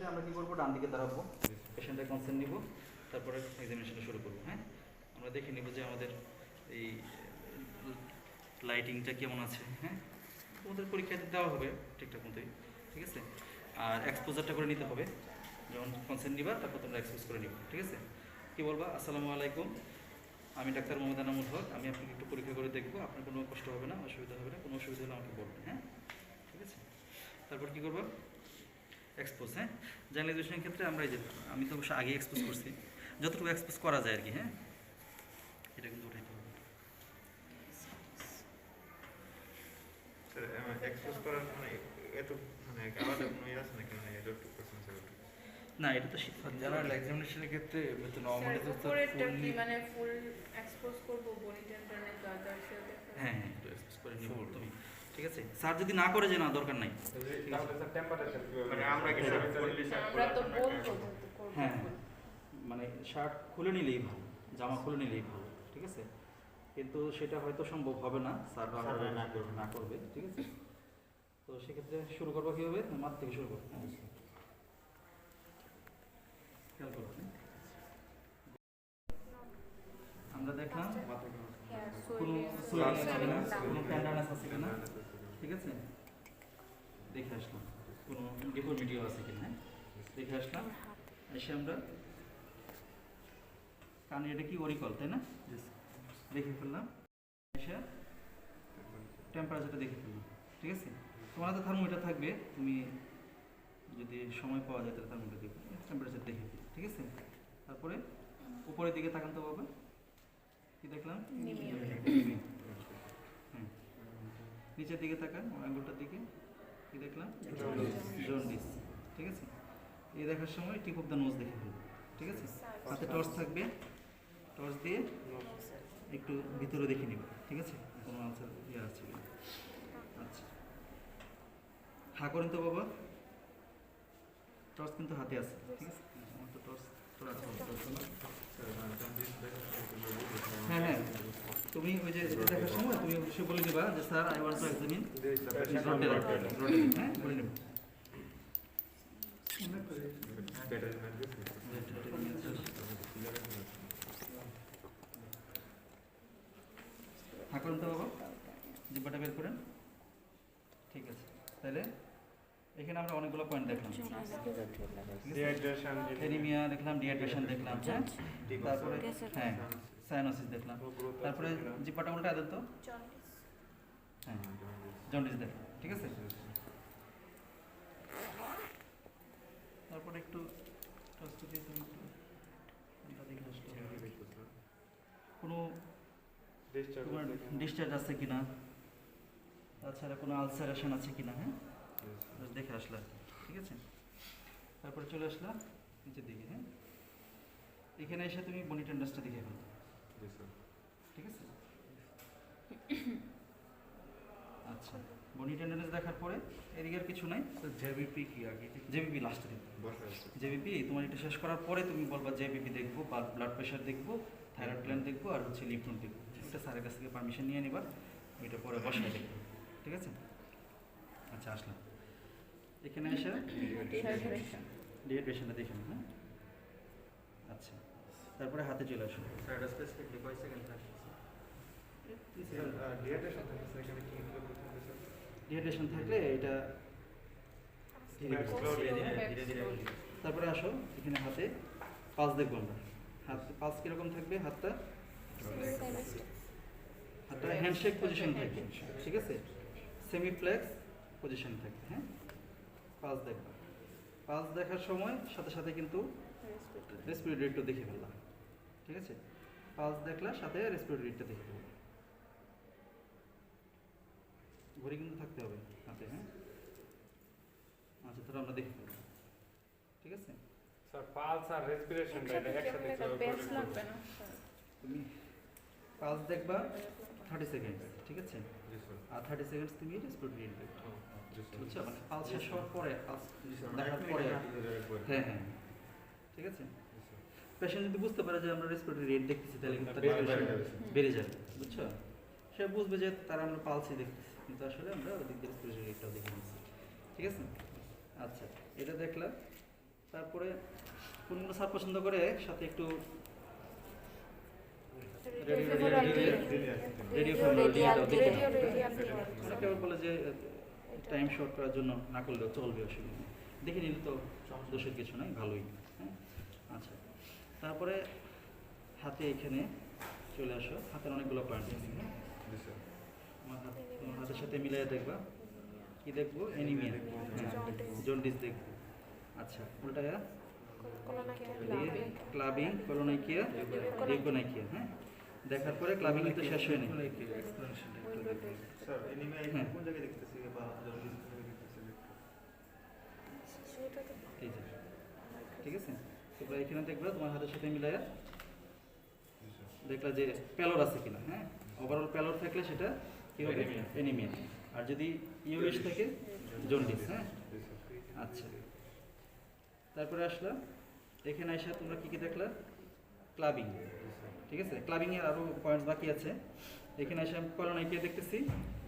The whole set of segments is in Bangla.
আমরা কি করবো, ডান দিকে দাঁড়াবো, পেশেন্টের কনসেন্ট নিব, তারপরে এক্সামিনেশনটা শুরু করবো। হ্যাঁ, আমরা দেখে নিব যে আমাদের এই লাইটিংটা কেমন আছে। হ্যাঁ, তোমাদের পরীক্ষাতে দেওয়া হবে ঠিকঠাক মতোই, ঠিক আছে। আর এক্সপোজারটা করে নিতে হবে, যখন কনসেন্ট নিবা তারপর তোমরা এক্সপোজ করে নিবা, ঠিক আছে। কি বলবা, আসসালামু আলাইকুম, আমি ডাক্তার মোহাম্মদ আনামুল হক, আমি আপনাকে একটু পরীক্ষা করে দেখবো, আপনার কোনো কষ্ট হবে না, অসুবিধা হবে না, কোনো অসুবিধা হলে আমাকে বলবেন। হ্যাঁ, ঠিক আছে। তারপর কী করবো, এক্সপোজ। হ্যাঁ, জার্নালাইজেশনের ক্ষেত্রে আমরা এই যে আমি তো অবশ্য আগে এক্সপোজ করছি, যতটুকু এক্সপোজ করা যায় আর কি। হ্যাঁ, এটা কিন্তু উঠাইতে হবে। এক্সপোজ করার মানে এত মানে আলাদা কোনো ইয়ে আছে নাকি, মানে এটা একটু কোশ্চেন আছে না, এটা তো জেনারেল এক্সামিনেশনের ক্ষেত্রে তো নরমালি তো উপরেরটা কি মানে ফুল এক্সপোজ করব বডি টেন্ডারনেস আদার্সে হ্যাঁ হ্যাঁ, একটু এক্সপোজ করে নিব তুমি, ঠিক আছে। স্যার যদি না করে যে না দরকার নাই, তাহলে স্যার টেম্পারেচার মানে আমরা কি আমরা তো বলবো তো করব। হ্যাঁ মানে শার্ট খুলে নিলেই ভালো, জামা খুলে নিলেই ভালো, ঠিক আছে। কিন্তু সেটা হয়তো সম্ভব হবে না, স্যার না করবে, ঠিক আছে। তো সেক্ষেত্রে শুরু করবো কীভাবে, মাঠ থেকে শুরু করবো। খেয়াল করবো, আমরা দেখলাম কোনো সোয়েলিং আছে কিনা, কোনো টেন্ডারনেস আছে কিনা, ঠিক আছে, দেখে আসলাম। কোনো ডিফর্মিটিও আছে কিনা, দেখে আসলাম। এসে আমরা কারণ এটা কি অরিকল, তাই না, দেখে ফেললাম। এসে টেম্পারেচারটা দেখে ফেললাম, ঠিক আছে। তোমার হাতে থার্মোমিটার থাকবে, তুমি যদি সময় পাওয়া যায় তাহলে থার্মোমিটার দেখবে, টেম্পারেচার দেখে ফেলি, ঠিক আছে। তারপরে উপরের দিকে তাকাতে হবে, কি দেখলাম, হ্যাঁ। নিচের দিকে তাকান, আঙ্গুলটার দিকে, কি দেখলাম, জন্ডিস, ঠিক আছে। এই দেখার সময় টিপ অফ দ্য নোজ দেখে ফেলবে, ঠিক আছে। হাতে টর্চ থাকবে, টর্চ দিয়ে একটু ভিতরে দেখে নিবে, ঠিক আছে, কোনো আনসার ইয়ে আছে কিনা। আচ্ছা, হা করেন তো বাবা, টর্চ কিন্তু হাতে আছে, ঠিক আছে। আমার তো টর্চ হ্যাঁ হ্যাঁ, তুমি ওই যে দেখার সময় তুমি অবশ্যই বলে দিবা যে sir I want to examine, হ্যাঁ বলে নেব। থাকুন তো বাবা, জিব্বাটা বের করেন, ঠিক আছে। তাহলে এখানে আমরা অনেকগুলো পয়েন্ট দেখলাম, এনিমিয়া দেখলাম, ডিহাইড্রেশন দেখলাম, হ্যাঁ, তারপরে হ্যাঁ সায়ানোসিস দেখলাম, তারপরে জিব্বাটা উল্টা দেন তো, হ্যাঁ জন্ডিস দেখলাম, ঠিক আছে। তারপরে একটু কোনো ডিসচার্জ আছে কিনা, তাছাড়া কোনো আলসারেশন আছে কিনা, হ্যাঁ দেখে আসলাম, ঠিক আছে। তারপরে চলে আসলাম নিচের দিকে, হ্যাঁ, এখানে এসে তুমি বনি টেন্ডাসটা দেখে ফেলো, ঠিক আছে। আচ্ছা, বনি টেন্ডাস দেখার পরে এদিকে আর কিছু নাই, জেবিপি কি আগে, জেবিপি লাস্টে দেখবো, জেবিপি তোমার এটা শেষ করার পরে তুমি বলবা জেবিপি দেখবো, ব্লাড প্রেশার দেখবো, থাইরয়েড গ্ল্যান্ড দেখবো, আর হচ্ছে লিম্ফ নোড দেখবো। এটা স্যারের কাছ থেকে পারমিশন নিয়ে নিবা, এটা পরে বসায় দেখবো, ঠিক আছে। আচ্ছা, আসলাম এখানে এসে ডিহাইড্রেশনটা দেখে নিন, হ্যাঁ। আচ্ছা, তারপরে হাতে চলে আসুন। ডিহাইড্রেশন থাকলে এটা ধীরে ধীরে। তারপরে আসো এখানে হাতে পালস দেখবো আমরা, হাত পালস কীরকম থাকবে, হাতটা হ্যান্ডশেক পজিশন থাকবে, ঠিক আছে, সেমি ফ্লেক্স পজিশন থাকবে, হ্যাঁ। পালস দেখবা, পালস দেখার সময় সাথে সাথে কিন্তু রেসপিরেটরি রেটটা দেখে ফেললাম, ঠিক আছে। পালস দেখলা সাথে রেসপিরেটরি রেটটা দেখে ফেললাম, ঘড়ি কিন্তু থাকতে হবে হাতে, হ্যাঁ। আচ্ছা, তাহলে আমরা দেখে ফেললাম, ঠিক আছে। স্যার পালস আর রেসপিরেশন এটা একসাথে লাগবে না, তুমি পালস দেখবা 30 সেকেন্ড, ঠিক আছে, আর 30 সেকেন্ড তুমি রেসপিরেটরি রেট দেখবে, বুঝছো, মানে পালস শেষ হওয়ার পরে, পালস দেখার পরে, হ্যাঁ হ্যাঁ, ঠিক আছে। পেশেন্ট যদি বুঝতে পারে যে আমরা রেসপিরেটরি রেট দেখতেছি তাহলে কিন্তু বেড়ে যাবে, বুঝছো, সে বুঝবে যে তারা আমরা পালসই দেখতেছি, কিন্তু আসলে আমরা ওদিক দিয়ে রেসপিরেটরি রেটটাও দেখে নিচ্ছি, ঠিক আছে। আচ্ছা, এটা দেখলাম, তারপরে কোনগুলো স্যার পছন্দ করে সাথে একটু রেডিও অনেকে আবার বলে যে টাইম শর্ট করার জন্য না করলেও চলবে, অসুবিধা নেই। দেখে নিলে তো দোষের কিছু নাই, ভালোই। হ্যাঁ, আচ্ছা। তারপরে হাতে এখানে চলে আসো, হাতের অনেকগুলো পয়েন্ট আছে। হ্যাঁ, তোমার হাতের সাথে মিলিয়ে দেখবা, কি দেখবো? অ্যানিমিয়া, জন্ডিস দেখবো। আচ্ছা, উল্টায়া ক্লাবিং, কলোনাইকিয়া, লিউকোনাইকিয়া। হ্যাঁ, দেখার পরে ক্লাবিং কিন্তু শেষ হয়নি। স্যার এনিমে হ্যাঁ। কোন জায়গায় দেখতেছি বা জন্ডিস কোন জায়গায় দেখতেছি? এই যে, ঠিক আছে? তোমরা এখানে দেখবা, তোমার হাতের সাথে মিলাইয়া দেখলা যে প্যালোর আছে কিনা। হ্যাঁ, ওভারঅল প্যালোর থাকলে সেটা কি হবে? অ্যানিমিয়া। আর যদি ইউএস থাকে জন্ডিস। হ্যাঁ, আচ্ছা। তারপরে আসলা, এখানে আসা তোমরা কি কি দেখলা? ক্লাবিং, ঠিক আছে? ক্লাবিং এর আরো পয়েন্টস বাকি আছে। এখানে এসে আমি কলোনাইকিয়া দেখতেছি,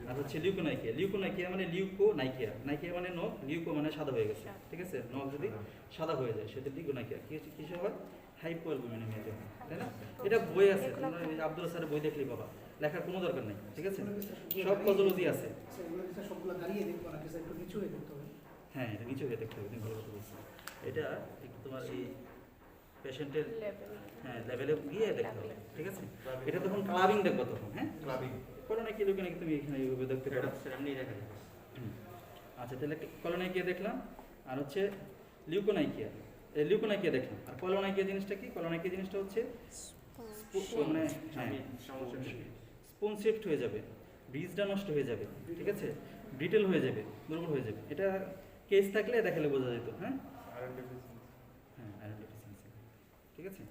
আর হচ্ছে লিউকোনাইকিয়া। লিউকোনাইকিয়া মানে লিউকোনাইকিয়া, নাইকিয়া মানে নখ, লিউকো মানে সাদা হয়ে গেছে, ঠিক আছে? নখ যদি সাদা হয়ে যায় সেটা লিউকোনাইকিয়া। কি হচ্ছে, কিসে হয়? হাইপোঅ্যালবুমিনেমিয়াতে হয়, তাই না? এটা বই আছে, তোমরা আব্দুল স্যারের বই দেখলেই বাবা, লেখার কোনো দরকার নেই, ঠিক আছে? সব পজোলজি আছে। সবগুলো দাঁড়িয়ে দেখবো না, একটু নিচু হয়ে দেখতে হবে। হ্যাঁ, এটা নিচে হয়ে দেখতে হবে, তুমি ভালো কথা বলছো। এটা একটু তোমার এই পেশেন্টের হ্যাঁ লেভেলে গিয়ে দেখতে হবে, ঠিক আছে? এটা তখন ক্লাবিং দেখবো তখন। হ্যাঁ, ক্লাবিং কলোনাইকিয়া লিউকোনাইকিয়া তুমি এখানে এইভাবে দেখতে পারো। এমনি দেখা যায়। আচ্ছা, তাহলে কলোনাইকিয়া দেখলাম, আর হচ্ছে লিউকোনাইকিয়া। লিউকোনাইকিয়া দেখলাম, আর কলোনাইকিয়া জিনিসটা কি? কলোনাইকিয়া জিনিসটা হচ্ছে মানে স্পুন শিফট হয়ে যাবে, ব্রিজটা নষ্ট হয়ে যাবে, ঠিক আছে? ব্রিটেল হয়ে যাবে, দুর্বল হয়ে যাবে। এটা কেস থাকলে দেখালে বোঝা যেত। হ্যাঁ, আয়রন ডেফিসিয়েন্সি। হ্যাঁ, আয়রন ডেফিসিয়েন্সি, ঠিক আছে?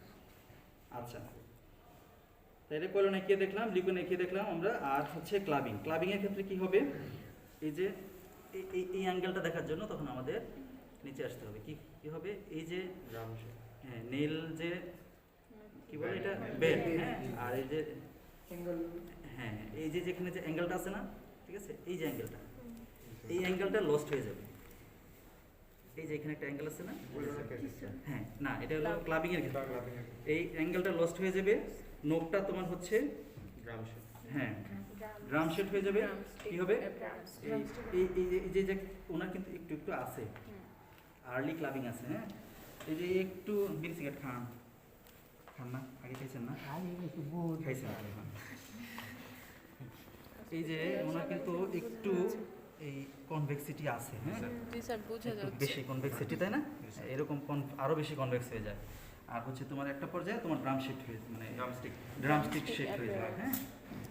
আচ্ছা, তাহলে কলোনাইকিয়া দেখলাম, লিউকোনাইকিয়া দেখলাম আমরা, আর হচ্ছে ক্লাবিং। ক্লাবিং এর ক্ষেত্রে কি হবে? এই যে এই অ্যাঙ্গেলটা দেখার জন্য তখন আমাদের নিচে আসতে হবে। কি কি হবে? এই যে হ্যাঁ নেল যে কি বলে এটা, বেড। হ্যাঁ, আর এই যে অ্যাঙ্গেল হ্যাঁ এই যে যেখানে যে অ্যাঙ্গেলটা আছে না, ঠিক আছে? এই যে অ্যাঙ্গেলটা, এই অ্যাঙ্গেলটা লস্ট হয়ে যাবে। এই যে এখানে একটা অ্যাঙ্গেল আছে না? হ্যাঁ, না, এটা হলো ক্লাবিং এর ক্ষেত্রে। এই অ্যাঙ্গেলটা লস্ট হয়ে যাবে, নোকটা তোমার হচ্ছে হ্যাঁ ড্রাম শেড হয়ে যাবে। কি হবে? এই যে ওনার কিন্তু একটু একটু আছে, আর্লি ক্লাবিং আছে। হ্যাঁ, এই যে একটু বিড়ি সিগারেট খান না, আগে খাইছেন না? খাইছেন। এই যে ওনার কিন্তু একটু এই কনভেক্সিটি আছে। হ্যাঁ, জি স্যার, বোঝা একটু যাচ্ছে। বেশি কনভেক্সিটি, তাই না? এরকম আরো বেশি কনভেক্স হয়ে যায়। আর হচ্ছে তোমার একটা পর্যায়ে তোমার ড্রাম শিফট হয়ে মানে ড্রামস্টিক শিফট হয়ে যায়। হ্যাঁ,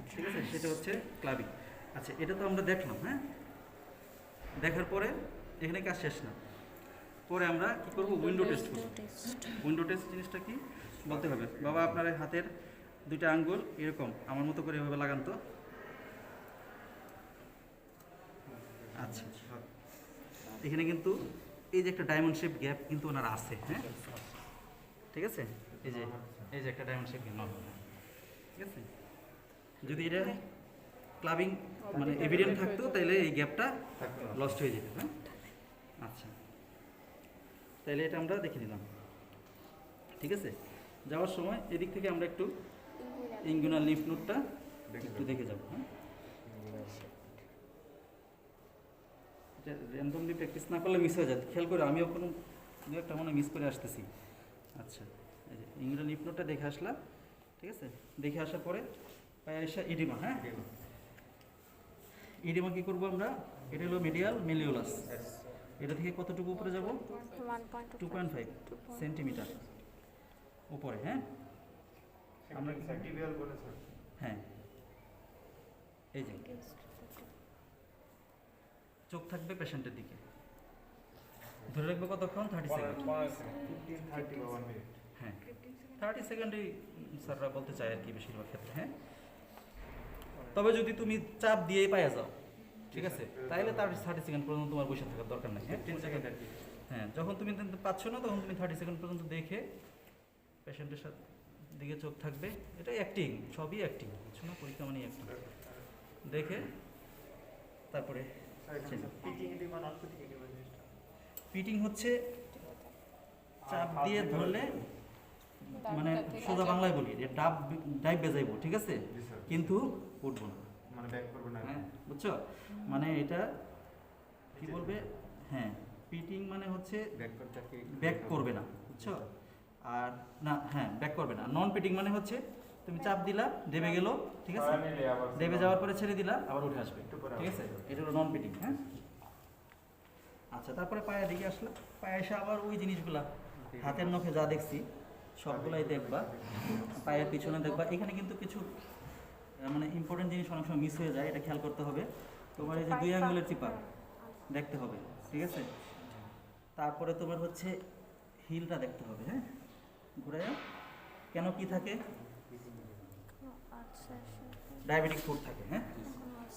ঠিক আছে? সেটা হচ্ছে ক্লাবিং। আচ্ছা, এটা তো আমরা দেখলাম। হ্যাঁ, দেখার পরে এখানে কাজ শেষ না, পরে আমরা কি করব? উইন্ডো টেস্ট করব। উইন্ডো টেস্ট জিনিসটা কি বলতে হবে? বাবা আপনার এই হাতের দুইটা আঙ্গুল এরকম আমার মতো করে এভাবে লাগান তো। আচ্ছা, এখানে কিন্তু এই যে একটা ডায়মন্ড শেপ গ্যাপ কিন্তু ওনার আছে। হ্যাঁ, ঠিক আছে? এই যে একটা ডায়মন্ড শেপ গ্যাপ, ঠিক আছে? যদি এটা ক্লাবিং মানে এভিডেন্ট থাকতো তাহলে এই গ্যাপটা লস্ট হয়ে যেত। হ্যাঁ, আচ্ছা, তাহলে এটা আমরা দেখে নিলাম, ঠিক আছে? যাওয়ার সময় এদিক থেকে আমরা একটু ইনগুইনাল লিম্ফ নোডটা একটু দেখে যাব। হ্যাঁ, এটা র্যান্ডমলি প্র্যাকটিস না করলে মিস হয়ে যায়, খেয়াল করে। আমিও কোনো দু একটা মনে মিস করে আসতেছি। আচ্ছা, এই যে ইনগুইনাল লিম্ফ নোডটা দেখে আসলাম, ঠিক আছে? দেখে আসার পরে পায়ে আসা ইডিমা। হ্যাঁ, ইডিমা কি করবো আমরা? এটা হলো মিডিয়াল মেলিওলাস। এটা থেকে কতটুকু উপরে যাব? 2.5 সেন্টিমিটার উপরে। হ্যাঁ, আমরা টিবিয়াল বলে স্যার। হ্যাঁ, এই যে চোখ থাকবে পেশেন্টের দিকে, ধরে রাখবো কতক্ষণ? 30 সেকেন্ড। 15-30 বা 1 মিনিট। হ্যাঁ, 30 সেকেন্ডই স্যাররা বলতে চায় আর কি বেশিরভাগ ক্ষেত্রে। হ্যাঁ, তবে যদি তুমি চাপ দিয়েই পায়ে যাও, ঠিক আছে, তাহলে 30 সেকেন্ড পর্যন্ত তোমার বসে থাকার দরকার নেই। হ্যাঁ, 10 সেকেন্ড আর কি। হ্যাঁ, যখন তুমি পাচ্ছ না তখন তুমি 30 সেকেন্ড পর্যন্ত দেখে পেশেন্টের সাথে দিকে চোখ থাকবে। এটা অ্যাক্টিং, সবই অ্যাক্টিং, কিছু না, পরীক্ষা মানে অ্যাক্টিং। দেখে তারপরে পিটিং এডি মানে অর্থোটিক এডি মানে জিনিসটা। পিটিং হচ্ছে চাপ দিয়ে ধরলে মানে সোজা বাংলায় বলি যে ডাইভ বেজাইবো, ঠিক আছে, জি স্যার। কিন্তু উঠবো না। মানে ব্যাক করবে না। হ্যাঁ, বুঝছো? মানে এটা কি বলবে, হ্যাঁ পিটিং মানে হচ্ছে ব্যাক করতে কি ব্যাক করবে না, বুঝছো? আর না, হ্যাঁ ব্যাক করবে না। নন পিটিং মানে হচ্ছে তুমি চাপ দিলা, ডেবে গেল, ঠিক আছে, ডেবে যাওয়ার পরে ছেড়ে দিলা, আবার উঠে আসবে, একটু পরে ঠিক আছে, এটা হলো নন পিটিং। হ্যাঁ, আচ্ছা, তারপরে পায়ের দিকে আসলা, পায়ে এসে আবার ওই জিনিসগুলা হাতের নখে যা দেখছি সবগুলাই দেখবা, পায়ের পিছনে দেখবা। এখানে কিন্তু কিছু মানে ইম্পর্টেন্ট জিনিস অনেক সময় মিস হয়ে যায়, এটা খেয়াল করতে হবে। তোমার এই যে দুই আঙ্গুলের চিপা দেখতে হবে, ঠিক আছে। তারপরে তোমার হচ্ছে হিলটা দেখতে হবে, হ্যাঁ, ঘুরে কেন কি থাকে, ডায়াবেটিক ফুড থাকে, হ্যাঁ,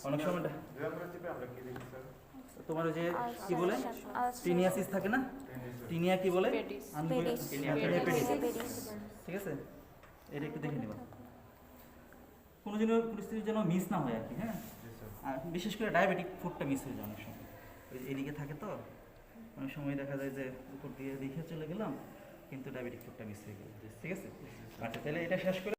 অনেক সময় দুই আঙ্গুলের চিপে আমরা কি দেখি স্যার? তোমার ওই যে কি বলে টিনিয়াসিস থাকে না, টিনিয়া কি বলে, পেডিস। পেডিস, ঠিক আছে, এটা একটু দেখে নিবা, কোনো যেন পরিস্থিতি যেন মিস না হয় আর কি। হ্যাঁ, জি স্যার। আর বিশেষ করে ডায়াবেটিক ফুডটা মিস হয়ে যায় অনেক সময়, ওই যে এদিকে থাকে তো, অনেক সময় দেখা যায় যে উপর দিয়ে দেখে চলে গেলাম কিন্তু ডায়াবেটিক ফুডটা মিস হয়ে গেল, ঠিক আছে। আচ্ছা, তাহলে এটা শেষ করে